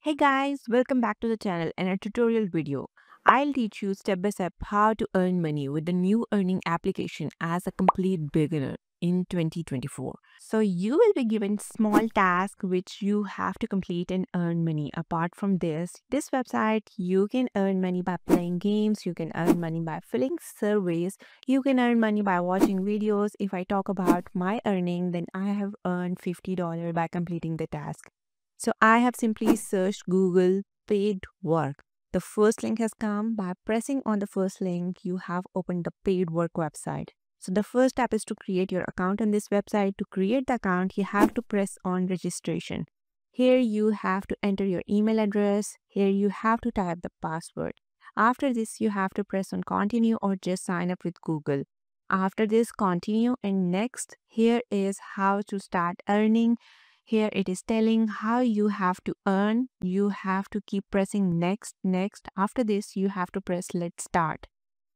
Hey guys, welcome back to the channel and a tutorial video. I'll teach you step by step how to earn money with the new earning application as a complete beginner in 2024. So you will be given small tasks which you have to complete and earn money. Apart from this website you can earn money by playing games, you can earn money by filling surveys, you can earn money by watching videos. If I talk about my earning, then I have earned $50 by completing the task. So I have simply searched Google paid work. The first link has come. By pressing on the first link, you have opened the paid work website. So the first step is to create your account on this website. To create the account, you have to press on registration. Here you have to enter your email address. Here you have to type the password. After this, you have to press on continue or just sign up with Google. After this, continue and next, here is how to start earning. Here it is telling how you have to earn. You have to keep pressing next, next. After this, you have to press let's start.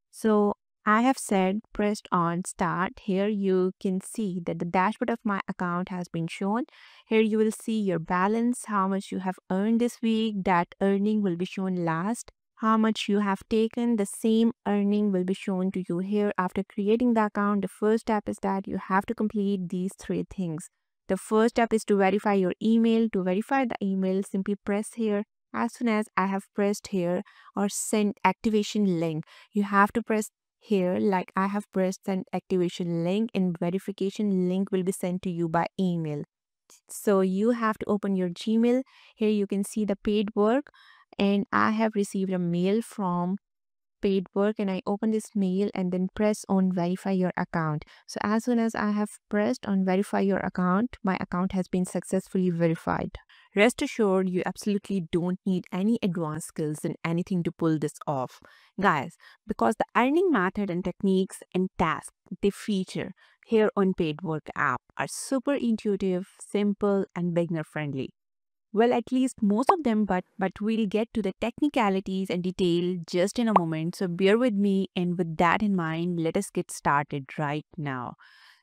So I have said pressed on start. Here you can see that the dashboard of my account has been shown. Here you will see your balance, how much you have earned this week. That earning will be shown last. How much you have taken, the same earning will be shown to you here. After creating the account, the first step is that you have to complete these three things. The first step is to verify your email. To verify the email, simply press here. As soon as I have pressed here or send activation link, you have to press here like I have pressed send activation link, and verification link will be sent to you by email. So you have to open your Gmail. Here you can see the paid work, and I have received a mail from paid work, and I open this mail and then press on verify your account. So as soon as I have pressed on verify your account, my account has been successfully verified. Rest assured, you absolutely don't need any advanced skills in anything to pull this off. Guys, because the earning method and techniques and tasks they feature here on paid work app are super intuitive, simple and beginner friendly. Well, at least most of them, but we'll get to the technicalities and detail just in a moment. So bear with me, and with that in mind, let us get started right now.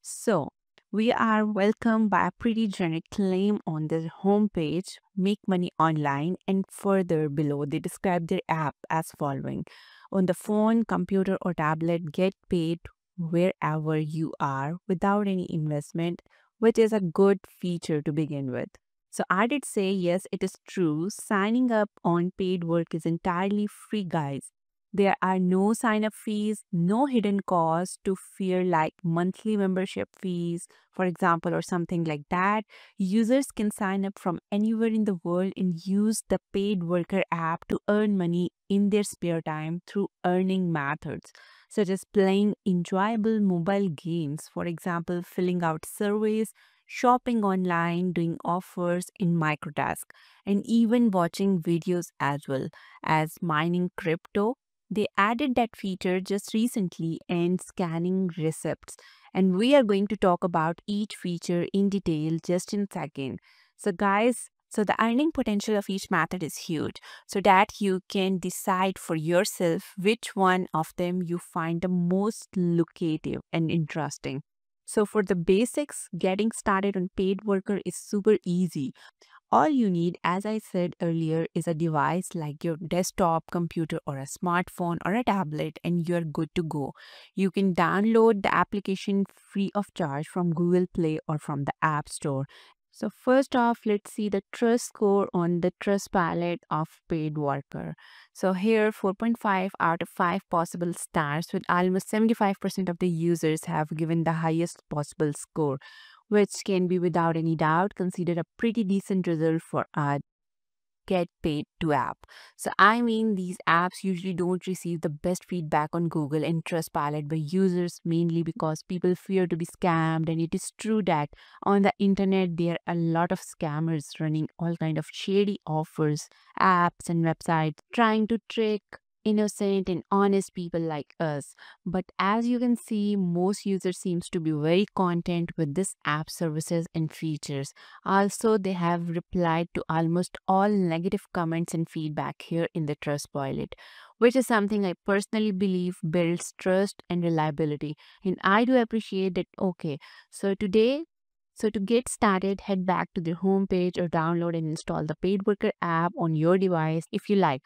So we are welcomed by a pretty generic claim on the homepage, make money online, and further below they describe their app as following. On the phone, computer or tablet, get paid wherever you are without any investment, which is a good feature to begin with. So I did say, yes, it is true. Signing up on paid work is entirely free, guys. There are no sign up fees, no hidden costs to fear like monthly membership fees, for example, or something like that. Users can sign up from anywhere in the world and use the paid worker app to earn money in their spare time through earning methods, such as playing enjoyable mobile games, for example, filling out surveys, shopping online, doing offers in microtask, and even watching videos as well as mining crypto. They added that feature just recently and scanning receipts. And we are going to talk about each feature in detail just in a second. So guys, so the earning potential of each method is huge so that you can decide for yourself which one of them you find the most lucrative and interesting. So for the basics, getting started on paid worker is super easy. All you need, as I said earlier, is a device like your desktop computer or a smartphone or a tablet, and you're good to go. You can download the application free of charge from Google Play or from the App Store. So first off, let's see the trust score on the trust palette of paid worker. So here 4.5 out of 5 possible stars, with almost 75% of the users have given the highest possible score, which can be without any doubt considered a pretty decent result for a get paid to app. So I mean, these apps usually don't receive the best feedback on Google and Trustpilot by users, mainly because people fear to be scammed. And it is true that on the internet there are a lot of scammers running all kind of shady offers, apps and websites trying to trick innocent and honest people like us. But as you can see, most users seems to be very content with this app services and features. Also, they have replied to almost all negative comments and feedback here in the Trustpilot, which is something I personally believe builds trust and reliability. And I do appreciate that. Okay, so today So to get started, head back to the homepage or download and install the Paid Worker app on your device if you like.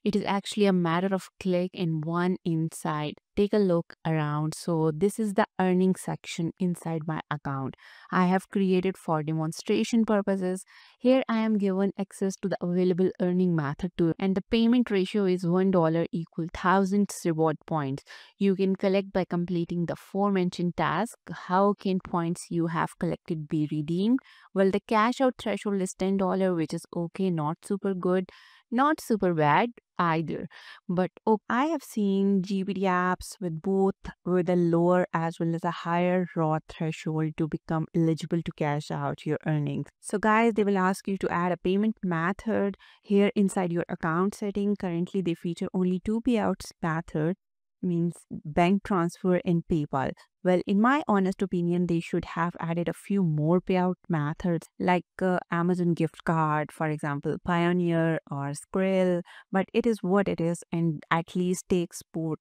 It is actually a matter of click and one inside. Take a look around. So this is the earning section inside my account. I have created for demonstration purposes. Here I am given access to the available earning method too, and the payment ratio is $1 equal thousands reward points. You can collect by completing the aforementioned task. How can points you have collected be redeemed? Well, the cash out threshold is $10, which is okay, not super good, not super bad either. But I have seen GPT apps with both with a lower as well as a higher raw threshold to become eligible to cash out your earnings. So guys, they will ask you to add a payment method here inside your account setting. Currently, they feature only two payouts method, means bank transfer and PayPal. Well, in my honest opinion, they should have added a few more payout methods like Amazon gift card, for example, Pioneer or Skrill, but it is what it is, and at least takes both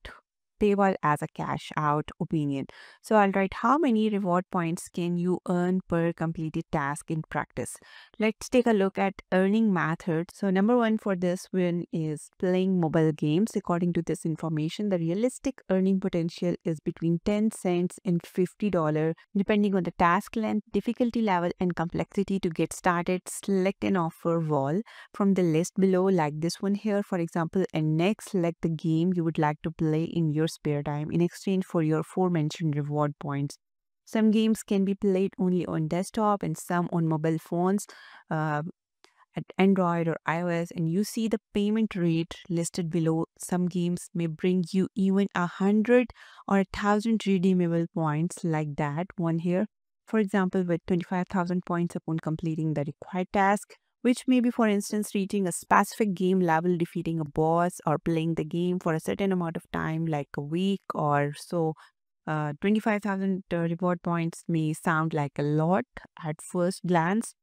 PayPal as a cash out opinion. So I'll write how many reward points can you earn per completed task in practice. Let's take a look at earning methods. So number one for this one is playing mobile games. According to this information, the realistic earning potential is between 10 cents and $50 depending on the task length, difficulty level, and complexity. To get started, select an offer wall from the list below, like this one here, for example, and next select the game you would like to play in your spare time in exchange for your aforementioned reward points. Some games can be played only on desktop and some on mobile phones, uh, at Android or iOS, and you see the payment rate listed below. Some games may bring you even 100 or 1,000 redeemable points, like that one here. For example, with 25,000 points upon completing the required task, which may be, for instance, reaching a specific game level, defeating a boss, or playing the game for a certain amount of time, like a week or so. 25,000 reward points may sound like a lot at first glance.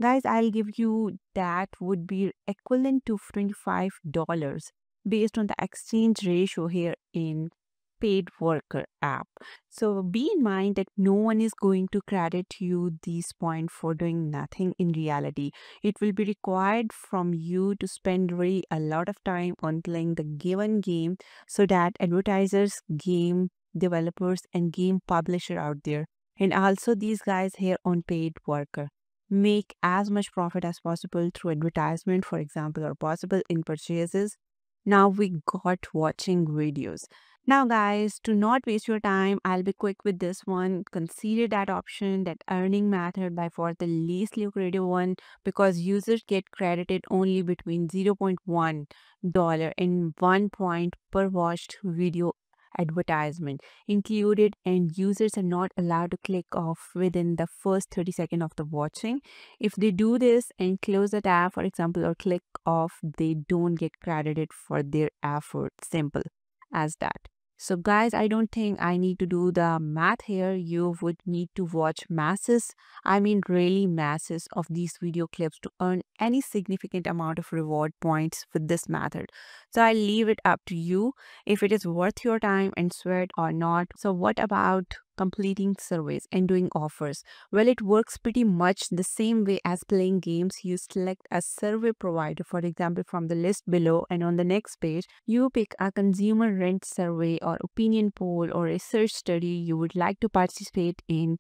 Guys, I'll give you that would be equivalent to $25 based on the exchange ratio here in Paid Worker app. So be in mind that no one is going to credit you these points for doing nothing in reality. It will be required from you to spend really a lot of time on playing the given game so that advertisers, game developers, and game publisher out there, and also these guys here on Paid Worker, make as much profit as possible through advertisement, for example, or possible in purchases. Now we got watching videos. Now, guys, to not waste your time, I'll be quick with this one. Consider that option, that earning method, by far the least lucrative one, because users get credited only between $0.1 and 1 point per watched video advertisement included, and users are not allowed to click off within the first 30 seconds of the watching. If they do this and close the tab, for example, or click off, they don't get credited for their effort. Simple as that. So guys, I don't think I need to do the math here. You would need to watch masses, I mean really masses of these video clips to earn any significant amount of reward points with this method. So I leave it up to you if it is worth your time and sweat or not. So what about completing surveys and doing offers? Well, it works pretty much the same way as playing games. You select a survey provider, for example, from the list below, and on the next page, you pick a consumer rent survey or opinion poll or research study you would like to participate in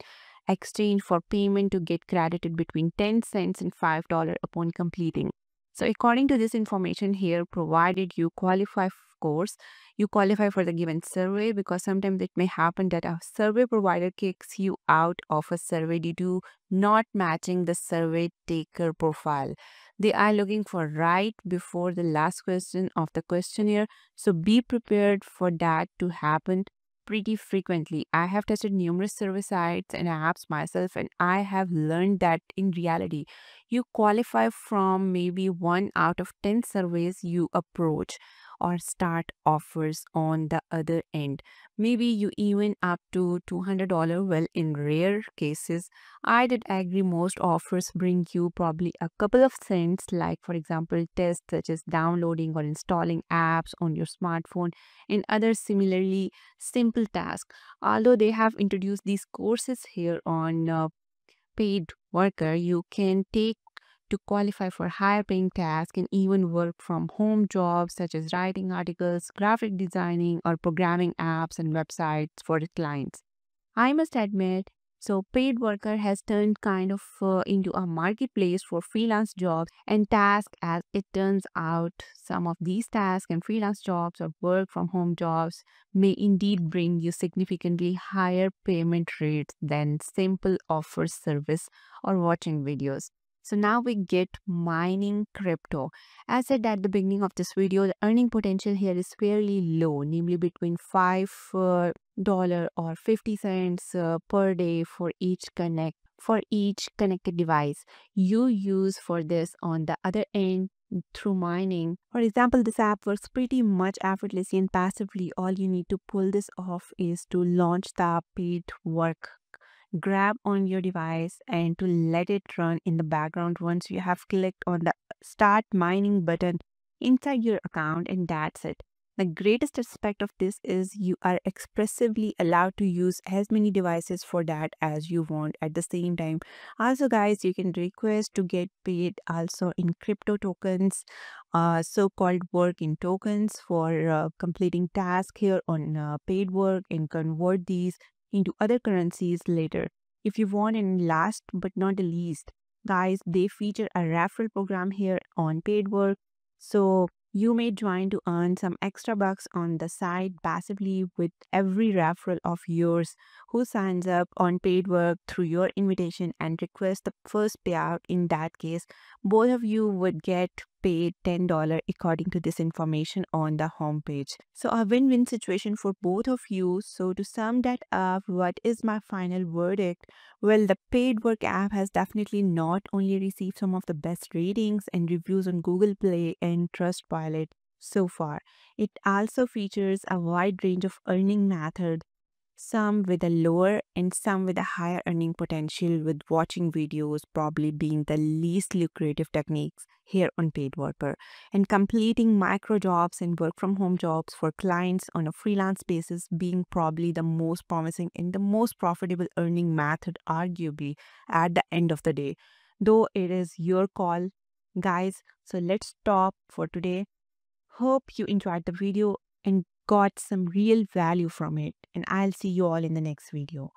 exchange for payment to get credited between 10 cents and $5 upon completing. So according to this information here, provided you qualify, of course, you qualify for the given survey, because sometimes it may happen that a survey provider kicks you out of a survey due to not matching the survey taker profile. They are looking for right before the last question of the questionnaire. So be prepared for that to happen pretty frequently. I have tested numerous survey sites and apps myself, and I have learned that in reality, you qualify from maybe 1 out of 10 surveys you approach or start offers on the other end. Maybe you even up to $200. Well, in rare cases, I did agree most offers bring you probably a couple of cents, like for example, tests such as downloading or installing apps on your smartphone and other similarly simple tasks. Although they have introduced these courses here on paid worker, you can take to qualify for higher paying tasks and even work from home jobs such as writing articles, graphic designing, or programming apps and websites for the clients. I must admit, so paid worker has turned kind of into a marketplace for freelance jobs and tasks. As it turns out, some of these tasks and freelance jobs or work from home jobs may indeed bring you significantly higher payment rates than simple offer service or watching videos. So now we get mining crypto. As said at the beginning of this video, the earning potential here is fairly low, namely between 5 or 50 cents per day for each connected device you use for this on the other end through mining. For example, this app works pretty much effortlessly and passively. All you need to pull this off is to launch the paid work, grab on your device, and to let it run in the background once you have clicked on the start mining button inside your account, and that's it. The greatest aspect of this is you are expressively allowed to use as many devices for that as you want at the same time. Also, guys, you can request to get paid also in crypto tokens, so-called work in tokens for completing tasks here on paid work, and convert these into other currencies later if you want. And last but not the least, guys, they feature a referral program here on paid work. So you may join to earn some extra bucks on the side passively with every referral of yours who signs up on paid work through your invitation and requests the first payout. In that case, both of you would get paid $10 according to this information on the homepage. So a win-win situation for both of you. So to sum that up, what is my final verdict? Well, the paid work app has definitely not only received some of the best ratings and reviews on Google Play and Trustpilot so far, it also features a wide range of earning methods, some with a lower and some with a higher earning potential, with watching videos probably being the least lucrative techniques here on paid worker, and completing micro jobs and work from home jobs for clients on a freelance basis being probably the most promising and the most profitable earning method arguably at the end of the day, though it is your call, guys. So let's stop for today. Hope you enjoyed the video and got some real value from it, and I'll see you all in the next video.